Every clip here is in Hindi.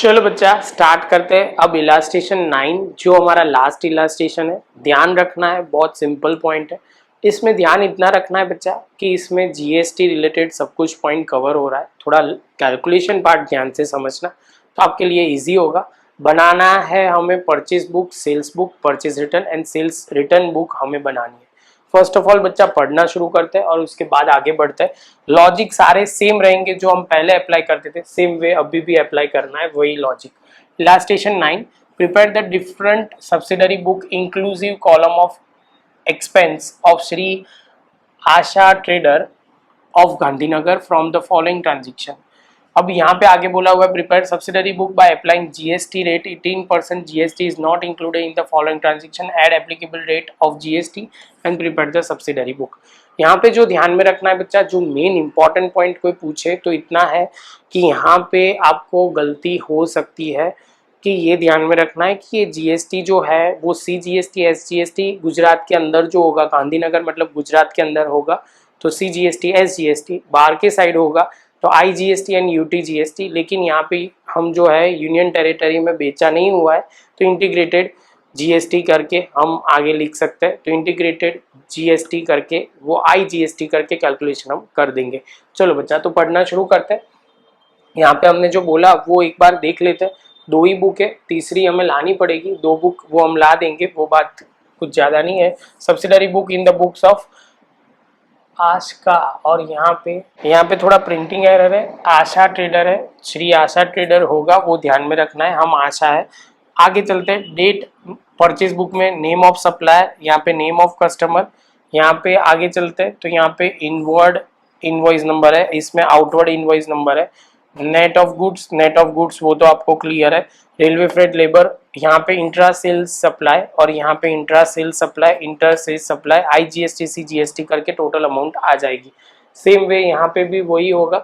चलो बच्चा स्टार्ट करते हैं। अब इलास्ट्रेशन 9 जो हमारा लास्ट इलास्ट्रेशन है, ध्यान रखना है, बहुत सिंपल पॉइंट है। इसमें ध्यान इतना रखना है बच्चा कि इसमें जीएसटी रिलेटेड सब कुछ पॉइंट कवर हो रहा है। थोड़ा कैलकुलेशन पार्ट ध्यान से समझना तो आपके लिए इजी होगा। बनाना है हमें purchase book, sales book, purchase return and sales return book हमें बनानी है। फर्स्ट ऑफ ऑल बच्चा पढ़ना शुरू करते हैं और उसके बाद आगे बढ़ते हैं। लॉजिक सारे सेम रहेंगे जो हम पहले अप्लाई करते थे, सेम वे अभी भी अप्लाई करना है, वही logic. Illustration 9 prepare the different subsidiary book inclusive column of expense of Shri Asha trader of Gandhinagar from the following transaction. अब यहाँ पे आगे बोला हुआ है prepare subsidiary book by applying GST rate 18% GST is not included in the following transaction, add applicable rate of GST and prepare the subsidiary book. यहाँ पे जो ध्यान में रखना है बच्चा, जो मेन इंपॉर्टेंट पॉइंट कोई पूछे तो इतना है कि यहाँ पे आपको गलती हो सकती है कि ये ध्यान में रखना है कि ये जीएसटी जो है वो सीजीएसटी एसजीएसटी गुजरात के अंदर जो होगा, गांधीनगर मतलब गुजरात के अंदर होगा तो सीजीएसटी एसजीएसटी, बाहर के साइड होगा तो आईजीएसटी एंड यूटीजीएसटी। लेकिन यहाँ पे हम जो है यूनियन टेरिटरी में बेचा नहीं हुआ है तो इंटीग्रेटेड जीएसटी करके हम आगे लिख सकते हैं। तो इंटीग्रेटेड जीएसटी करके वो आईजीएसटी करके कैलकुलेशन हम कर देंगे। चलो बच्चा तो पढ़ना शुरू करते हैं। यहाँ पे हमने जो बोला वो एक बार देख लेते हैं। 2 ही बुक है, तीसरी हमें लानी पड़ेगी। 2 बुक वो हम ला देंगे, वो बात कुछ ज़्यादा नहीं है। Subsidiary book in the books of Asha, और यहाँ पे थोड़ा प्रिंटिंग एरर है, आशा ट्रेडर है, श्री आशा ट्रेडर होगा, वो ध्यान में रखना है, हम आशा है। आगे चलते हैं। डेट परचेज बुक में नेम ऑफ सप्लायर, यहाँ पे नेम ऑफ कस्टमर। यहाँ पे आगे चलते हैं तो यहाँ पे इनवर्ड इनवॉइस नंबर है, इसमें आउटवर्ड इनवॉइस नंबर है। नेट ऑफ गुड्स वो तो आपको क्लियर है। रेलवे फ्रेट लेबर, यहाँ पे इंट्रा सेल्स सप्लाई और यहाँ पे intra sales supply, inter sales supply, IGST CGST करके टोटल अमाउंट आ जाएगी। सेम वे यहाँ पे भी वही होगा।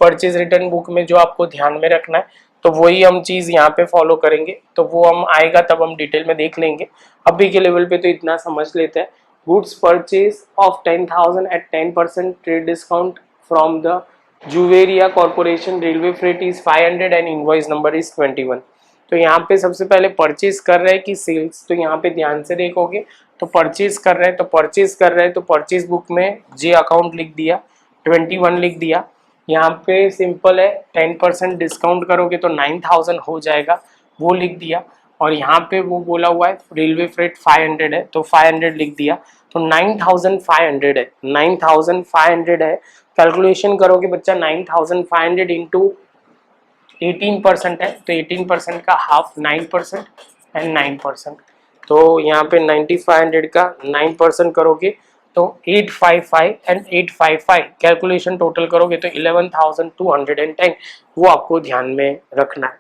परचेज रिटर्न बुक में जो आपको ध्यान में रखना है तो वही हम चीज़ यहाँ पे फॉलो करेंगे, तो वो हम आएगा तब हम डिटेल में देख लेंगे। अभी के लेवल पे तो इतना समझ लेते हैं। Goods purchase of 10,000 at 10% trade discount from the Juveria corporation, railway freight is 500 and invoice number is 21। तो यहाँ पे सबसे पहले परचेज कर रहे हैं कि सेल्स, तो यहाँ पे ध्यान से देखोगे तो परचेज कर रहे हैं तो परचेज बुक में जे अकाउंट लिख दिया, 21 लिख दिया। यहाँ पे सिंपल है, 10% डिस्काउंट करोगे तो 9,000 हो जाएगा, वो लिख दिया। और यहाँ पे वो बोला हुआ है रेलवे फ्रेट 500 है तो 500 लिख दिया, तो 9,500 है, 9,500 है। कैलकुलेशन करोगे बच्चा, 9,500 इंटू 18% है तो 18% का हाफ 9% एंड 9%, तो यहाँ पे 9,500 का 9% करोगे तो 855 एंड 855 कैलकुलेशन टोटल करोगे तो 11,210, वो आपको ध्यान में रखना है।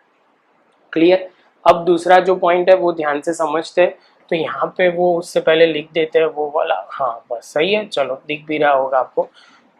क्लियर। अब दूसरा जो पॉइंट है वो ध्यान से समझते हैं, तो यहाँ पे वो उससे पहले लिख देते हैं वो वाला, हाँ बस सही है, चलो दिख भी रहा होगा आपको,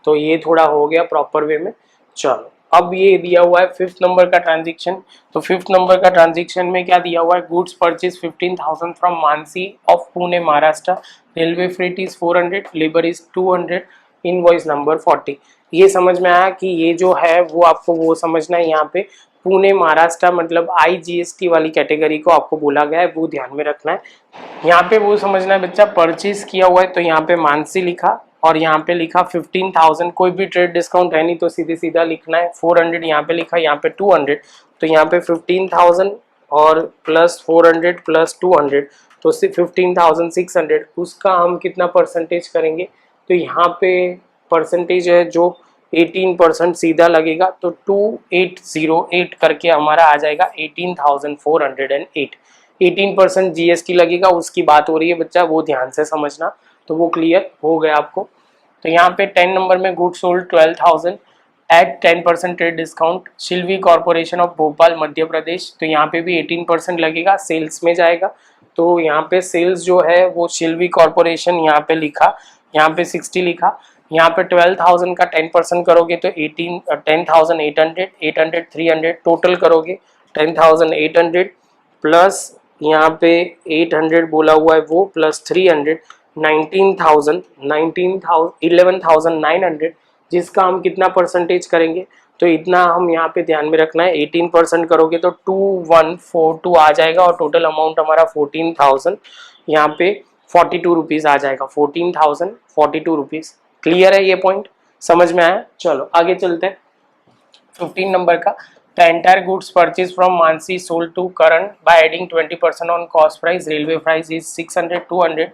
तो ये थोड़ा हो गया प्रॉपर वे में। चलो अब ये दिया हुआ है 5th नंबर का ट्रांजेक्शन, तो 5th नंबर का ट्रांजेक्शन में क्या दिया हुआ है, goods purchase 15,000 from Mansi of Pune Maharashtra, railway freight is 400, labour is 200, invoice number 40। ये समझ में आया कि ये जो है वो आपको वो समझना है, यहाँ पे पुणे महाराष्ट्र मतलब आईजीएसटी वाली कैटेगरी को आपको बोला गया है, वो ध्यान में रखना है। यहाँ पे वो समझना है बच्चा, परचेज किया हुआ है तो यहाँ पे मानसी लिखा और यहाँ पे लिखा 15,000, कोई भी ट्रेड डिस्काउंट है नहीं तो सीधे सीधा लिखना है। 400 यहाँ पे लिखा, यहाँ पे 200, तो यहाँ पे 15,000 और प्लस 400 प्लस 200 तो 15,600, उसका हम कितना परसेंटेज करेंगे, तो यहाँ पे परसेंटेज है जो 18% सीधा लगेगा, तो 2808 करके हमारा आ जाएगा 18,408। 18% जीएसटी लगेगा, उसकी बात हो रही है बच्चा, वो ध्यान से समझना, तो वो क्लियर हो गया आपको। तो यहाँ पे 10 नंबर में good sold 12,000 at 10% trade discount, Shilvi corporation of Bhopal Madhya Pradesh, तो यहाँ पे भी 18% लगेगा, सेल्स में जाएगा। तो यहाँ पे सेल्स जो है वो शिल्वी कॉर्पोरेशन यहाँ पे लिखा, यहाँ पे 60 लिखा, यहाँ पे 12,000 का 10% करोगे तो 10,800, 800 300 टोटल करोगे 10,800 प्लस यहाँ पे 800 बोला हुआ है वो प्लस 300, 11,900, जिसका हम कितना परसेंटेज करेंगे, तो इतना हम यहाँ पे ध्यान में रखना है। 18% करोगे तो 2142 आ जाएगा और टोटल अमाउंट हमारा 14,000 यहाँ पे 42 रुपीज आ जाएगा। 14,042 रुपीज। क्लियर है ये पॉइंट, समझ में आया? चलो आगे चलते हैं। 15 नंबर का, the entire goods purchase from Mansi sold to Karan by adding 20% on cost price, railway price is 600 200।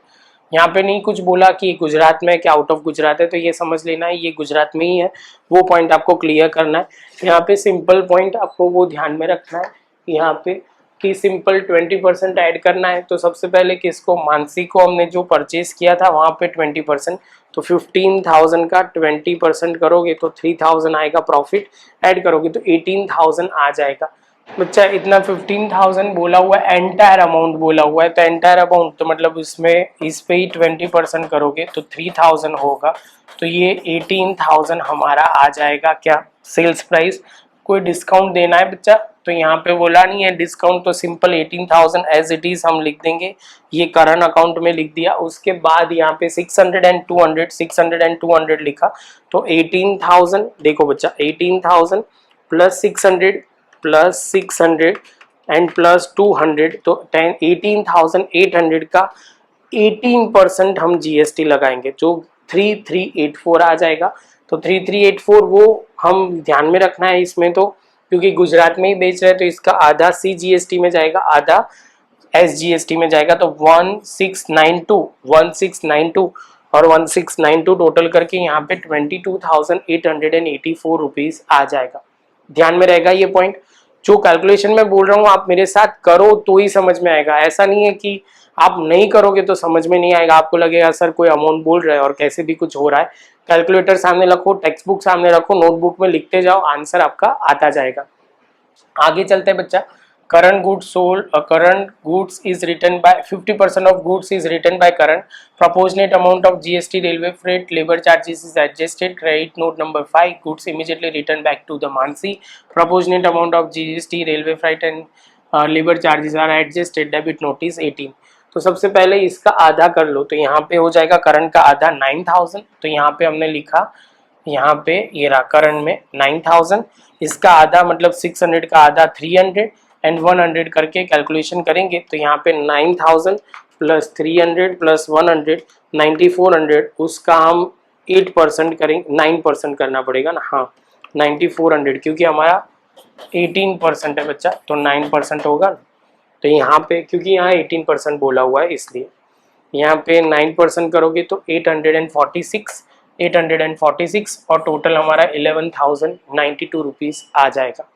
यहाँ पे नहीं कुछ बोला कि गुजरात में क्या आउट ऑफ गुजरात है, तो ये समझ लेना है ये गुजरात में ही है, वो पॉइंट आपको क्लियर करना है। यहाँ पे सिंपल पॉइंट आपको वो ध्यान में रखना है यहाँ पे कि सिंपल 20% ऐड करना है। तो सबसे पहले किसको, मानसी को हमने जो परचेज किया था वहाँ पे 20%, तो 15,000 का 20% करोगे तो 3,000 आएगा प्रॉफिट, ऐड करोगे तो 18,000 आ जाएगा। बच्चा इतना 15,000 बोला हुआ है, एंटायर अमाउंट बोला हुआ है, तो एंटायर अमाउंट तो मतलब इसमें इस पे ही 20% करोगे तो 3,000 होगा, तो ये 18,000 हमारा आ जाएगा क्या, सेल्स प्राइस। कोई डिस्काउंट देना है बच्चा तो यहाँ पे बोला नहीं है डिस्काउंट, तो सिंपल 18,000 एज इट इज हम लिख देंगे, ये करंट अकाउंट में लिख दिया। उसके बाद यहाँ पे 600 एंड 200 लिखा, तो 18,000 देखो बच्चा 18,000 प्लस 600 एंड प्लस 200, तो 18,800 का 18% हम जीएसटी लगाएंगे, जो 3384 आ जाएगा। तो 3384 वो हम ध्यान में रखना है इसमें, तो क्योंकि गुजरात में ही बेच रहे हैं तो इसका आधा CGST में जाएगा, आधा SGST में जाएगा, तो 1692 और 1692 टोटल करके यहाँ पे 22,884 रुपीज आ जाएगा। ध्यान में रहेगा ये पॉइंट। जो कैलकुलेशन में बोल रहा हूँ आप मेरे साथ करो तो ही समझ में आएगा, ऐसा नहीं है कि आप नहीं करोगे तो समझ में नहीं आएगा, आपको लगेगा सर कोई अमाउंट बोल रहा है और कैसे भी कुछ हो रहा है। कैलकुलेटर सामने रखो, टेक्स्ट बुक सामने रखो, नोटबुक में लिखते जाओ, आंसर आपका आता जाएगा। आगे चलते हैं बच्चा। current goods sold, current goods is written by 50% of goods is written by current, proportionate amount of GST, railway freight, labor charges is adjusted, credit note number 5, goods immediately returned back to the Mansi, proportionate amount of GST, railway freight and labor charges are adjusted, debit notice 18। तो सबसे पहले इसका आधा कर लो, तो यहाँ पे हो जाएगा करंट का आधा 9,000, तो यहाँ पे हमने लिखा, यहाँ पे ये रहा करंट में 9,000, इसका आधा मतलब 600 का आधा 300 एंड 100 करके कैलकुलेशन करेंगे, तो यहाँ पे 9,000 प्लस 300 प्लस 100 9400, उसका हम 8% करेंगे, 9% करना पड़ेगा ना, हाँ 9400, क्योंकि हमारा 18% है बच्चा, तो 9% होगा। तो यहाँ पे क्योंकि यहाँ 18% बोला हुआ है इसलिए यहाँ पे 9% करोगे तो 846 और टोटल हमारा 11,092 रुपीज आ जाएगा।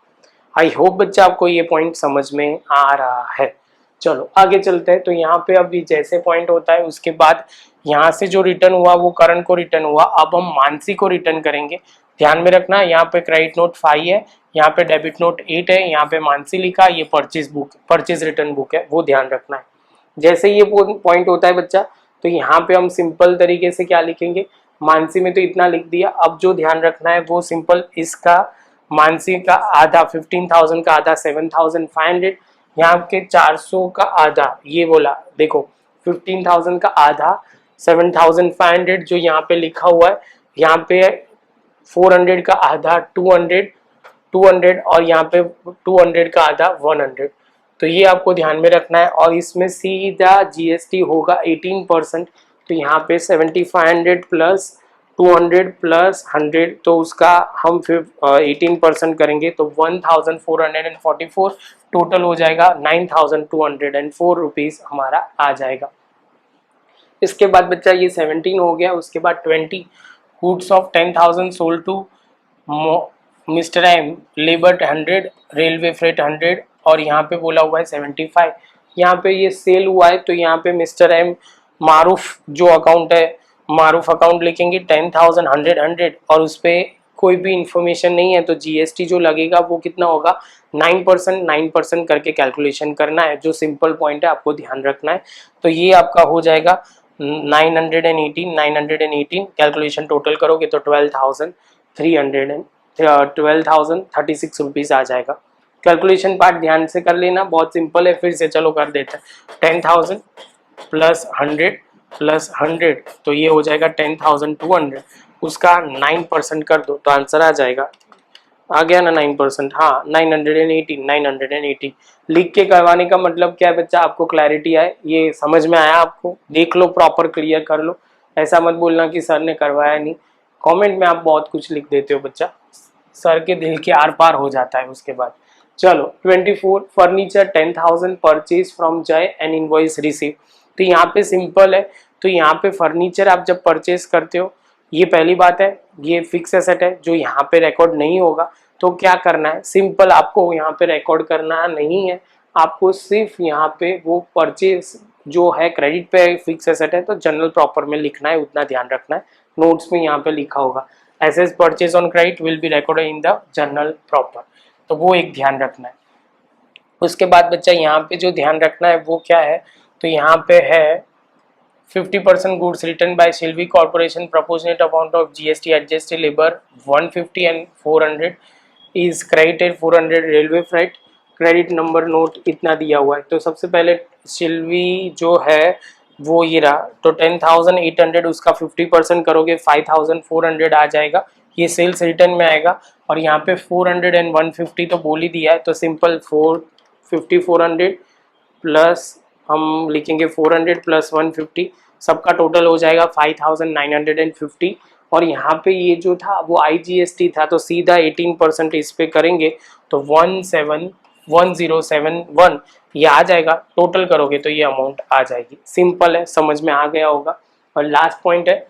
आई होप बच्चा आपको ये पॉइंट समझ में आ रहा है। चलो आगे चलते हैं। तो यहाँ पे अभी जैसे पॉइंट होता है उसके बाद यहाँ से जो रिटर्न हुआ वो करंट को रिटर्न हुआ, अब हम मानसी को रिटर्न करेंगे। ध्यान में रखना यहाँ पे क्रेडिट नोट 5 है, यहाँ पे डेबिट नोट 8 है, यहाँ पे मानसी लिखा, ये परचेज रिटर्न बुक है, वो ध्यान रखना है। जैसे ये पॉइंट होता है बच्चा तो यहाँ पे हम सिंपल तरीके से क्या लिखेंगे, मानसी में तो इतना लिख दिया, अब जो ध्यान रखना है वो सिंपल इसका मानसी का आधा 15,000 का आधा 7,500, यहाँ के 400 का आधा, ये बोला देखो 15,000 का आधा 7,500 जो यहाँ पे लिखा हुआ है, यहाँ पे 400 का आधा 200 और यहाँ पे 200 का आधा 100, तो ये आपको ध्यान में रखना है। और इसमें सीधा जीएसटी होगा 18%, तो यहाँ पे 7,500 प्लस 200 प्लस 100, तो उसका हम फिर 18% करेंगे तो 1,444, टोटल हो जाएगा 9,204 रुपीज हमारा आ जाएगा। इसके बाद बच्चा ये 17 हो गया, उसके बाद 20, goods of 10,000 sold to mister M, labour 100, railway freight 100 और यहाँ पे बोला हुआ है 75। यहाँ पे ये सेल हुआ है तो यहाँ पे मिस्टर एम मारूफ जो अकाउंट है, मारूफ अकाउंट लिखेंगे 10,000 100 और उस पर कोई भी इंफॉर्मेशन नहीं है, तो जीएसटी जो लगेगा वो कितना होगा 9% करके कैलकुलेशन करना है। जो सिंपल पॉइंट है आपको ध्यान रखना है। तो ये आपका हो जाएगा 918 कैलकुलेशन टोटल करोगे तो 12,036 रुपीज आ जाएगा। कैलकुलेशन पार्ट ध्यान से कर लेना, बहुत सिंपल है, फिर से चलो कर देते हैं। 10,000 प्लस 100 प्लस 100 तो ये हो जाएगा 10,200, उसका 9% कर दो तो आंसर आ जाएगा आ गया ना 9%, हाँ 980 लिख के करवाने का मतलब क्या है बच्चा, आपको क्लैरिटी आए, ये समझ में आया आपको, देख लो प्रॉपर क्लियर कर लो, ऐसा मत बोलना कि सर ने करवाया नहीं। कमेंट में आप बहुत कुछ लिख देते हो बच्चा, सर के दिल के आर पार हो जाता है उसके बाद। चलो 24 फर्नीचर 10,000 परचेज फ्रॉम जय एंड इनवॉइस रिसीव। तो यहाँ पे सिंपल है, तो यहाँ पे फर्नीचर आप जब परचेज करते हो, ये पहली बात है, ये फिक्स एसेट है जो यहाँ पे रिकॉर्ड नहीं होगा। तो क्या करना है, सिंपल आपको यहाँ पे रिकॉर्ड करना नहीं है, आपको सिर्फ यहाँ पे वो परचेज जो है क्रेडिट पे फिक्स एसेट है तो जनरल प्रॉपर में लिखना है, उतना ध्यान रखना है। नोट्स में यहाँ पे लिखा होगा assets purchase on credit will be recorded in the general proper, तो वो एक ध्यान रखना है। उसके बाद बच्चा यहाँ पे जो ध्यान रखना है वो क्या है, तो यहाँ पे है 50% goods written by Sylvie Corporation, proportionate amount of GST adjusted labor 150 and 400 is credited 400 railway freight, credit number note इतना दिया हुआ है। तो सबसे पहले सिल्वी जो है वो ये रहा, तो 10,800 उसका 50% करोगे 5,400 आ जाएगा, ये सेल्स रिटर्न में आएगा। और यहाँ पे 400 एंड 150 तो बोल ही दिया है, तो सिंपल 450 प्लस हम लिखेंगे 400 प्लस 150, सबका टोटल हो जाएगा 5,950। और यहाँ पे ये जो था वो IGST था, तो सीधा 18% इस पे करेंगे तो 171071 ये आ जाएगा, टोटल करोगे तो ये अमाउंट आ जाएगी। सिंपल है, समझ में आ गया होगा। और लास्ट पॉइंट है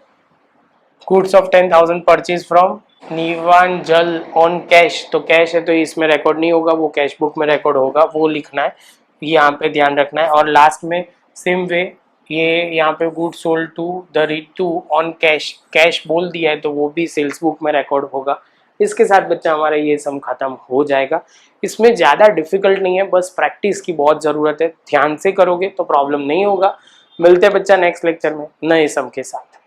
goods of 10,000 purchase from Nivanjal on cash, तो कैश है तो इसमें रिकॉर्ड नहीं होगा, वो कैश बुक में रिकॉर्ड होगा, वो लिखना है, यहाँ पे ध्यान रखना है। और लास्ट में सेम वे ये यहाँ पे good sold to the Ritu on cash, cash बोल दिया है तो वो भी सेल्स बुक में रिकॉर्ड होगा। इसके साथ बच्चा हमारा ये सम खत्म हो जाएगा। इसमें ज़्यादा डिफिकल्ट नहीं है, बस प्रैक्टिस की बहुत ज़रूरत है, ध्यान से करोगे तो प्रॉब्लम नहीं होगा। मिलते हैं बच्चा नेक्स्ट लेक्चर में नए सम के साथ।